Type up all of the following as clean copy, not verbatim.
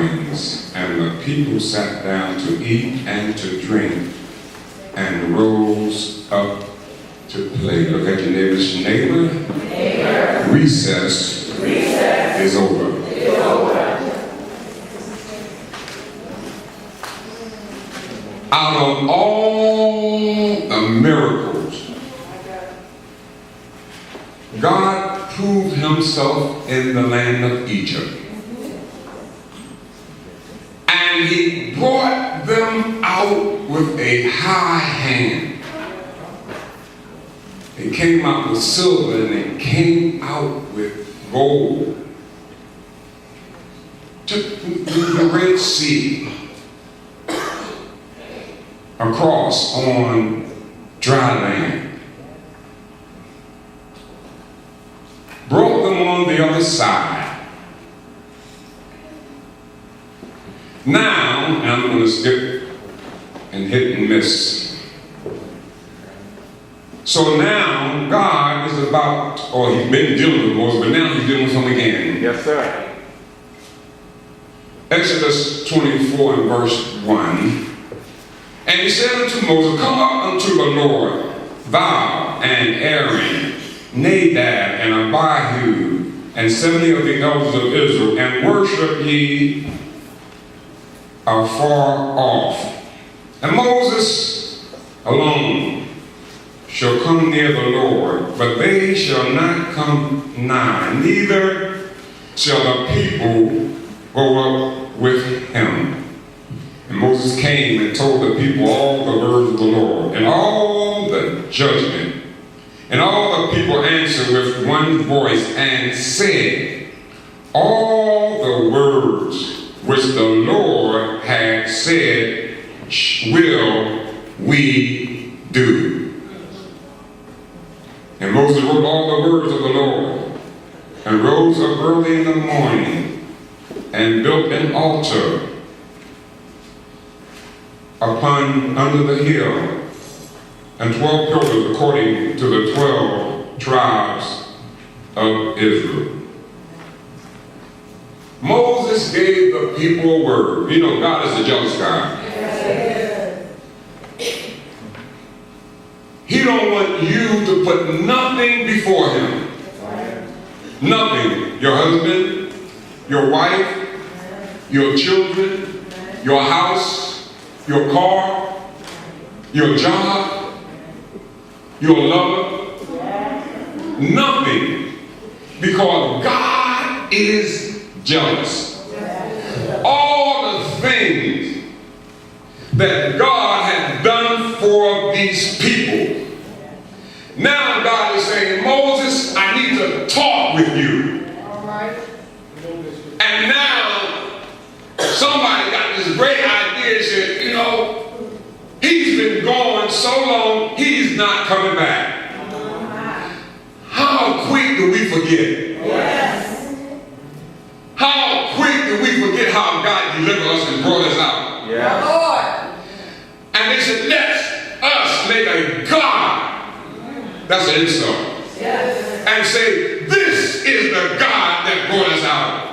offerings, and the people sat down to eat and to drink, and rose up to play. Look at your neighbor. Recess is over. Out of all the miracles, God proved himself in the land of Egypt. And he brought them out with a high hand. They came out with silver and they came out with gold. Took the Red Sea across on dry land. Brought them on the other side. Now, and I'm going to skip and hit and miss. So now God is about, or he's been dealing with Moses, but now he's dealing with him again. Yes, sir. Exodus 24 and verse 1. And he said unto Moses, come up unto the Lord, thou and Aaron, Nadab and Abihu, and 70 of the elders of Israel, and worship ye afar off. And Moses alone shall come near the Lord, but they shall not come nigh, neither shall the people go up with him. And Moses came and told the people all the words of the Lord, and all the judgment. And all the people answered with one voice and said, all the words which the Lord had said will we do. And Moses wrote all the words of the Lord, and rose up early in the morning, and built an altar under the hill, and 12 pillars according to the 12 tribes of Israel. Moses gave the people a word. You know, God is a jealous God. He don't want you to put nothing before him. Nothing. Your husband, your wife, your children, your house, your car, your job, your lover, nothing, because God is jealous. All the things that God had done for these people, now God is saying, Moses, I need to talk with you. And now somebody got this great idea and said, you know, he's been gone so long, he's not coming back. How quick do we forget? Yes. How quick do we forget how God delivered us and brought us out? Yes. Lord. And they said, let us make a God. That's an insult. Yes. And say, this is the God that brought us out.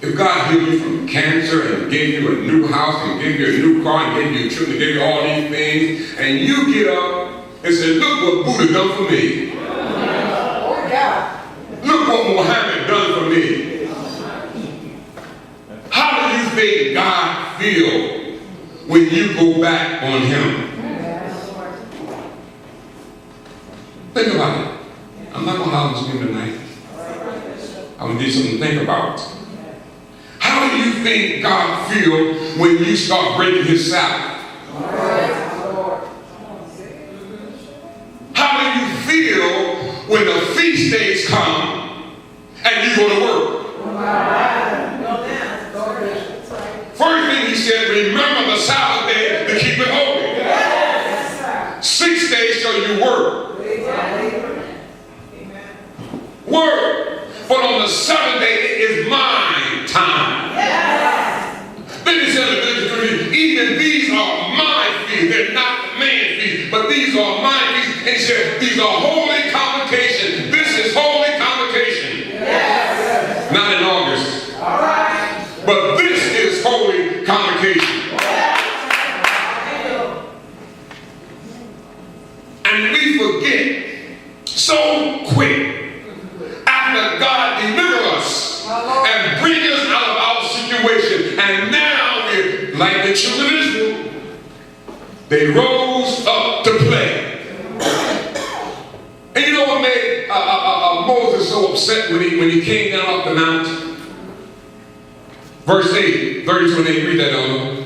If God healed you from cancer and gave you a new house and gave you a new car and gave you children, gave you all these things, and you get up and say, look what Buddha done for me. Look what Muhammad done for me. How do you think God feel when you go back on him? Think about it. I'm not going to holler at you tonight. I'm going to give you something to think about. How do you think God feel when you start breaking his Sabbath? How do you feel when the feast days come and you go to work? First thing he said, remember the Sabbath day to keep it holy. 6 days shall you work. Work. But on the 7th day it is my time. Then he said, even these are my feasts. They're not man's feasts, but these are my feasts. And he said, these are holy convocations. This is holy convocation. Yes. Not in August. All right. But this is holy convocation. And we forget so quick after God delivered us and bring us out of our situation. And now we're like the children of Israel. They rose up to play. And you know what made Moses so upset when he came down off the mountain? Verse 8, 32 and 8, read that on.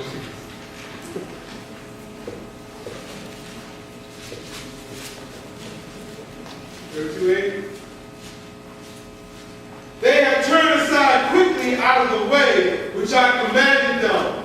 They have turned aside quickly out of the way which I commanded them.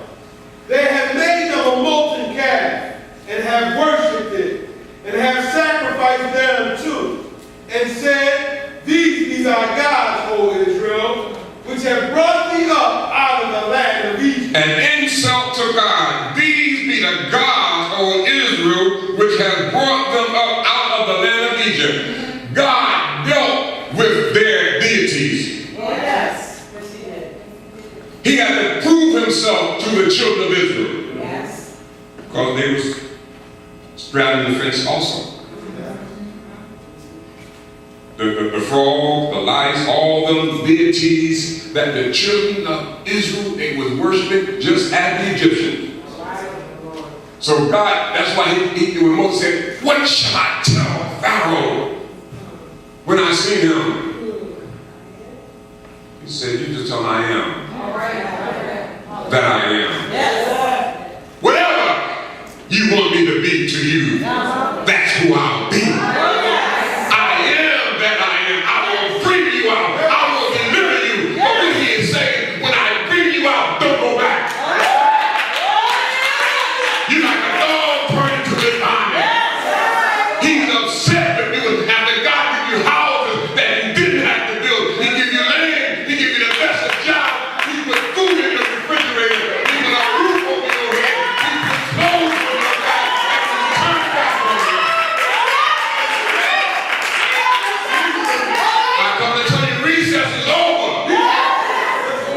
They have made them a molten calf, and have worshipped it, and have sacrificed thereunto, and said, These be thy gods, O Israel, which have brought thee up out of the land of Egypt. An insult to God. These be the gods, O Israel, which have brought them up out of the land of Egypt. God dealt with their deities. Yes. Yes, he did. He had to prove himself to the children of Israel. Yes. Because they was straddling the fence also. The frog, the lice, all them deities that the children of Israel, they was worshiping just as the Egyptians. So God, that's why when Moses said, what shall I tell Pharaoh when I see him? He said, you just tell him I am. All right. That I am. Yes.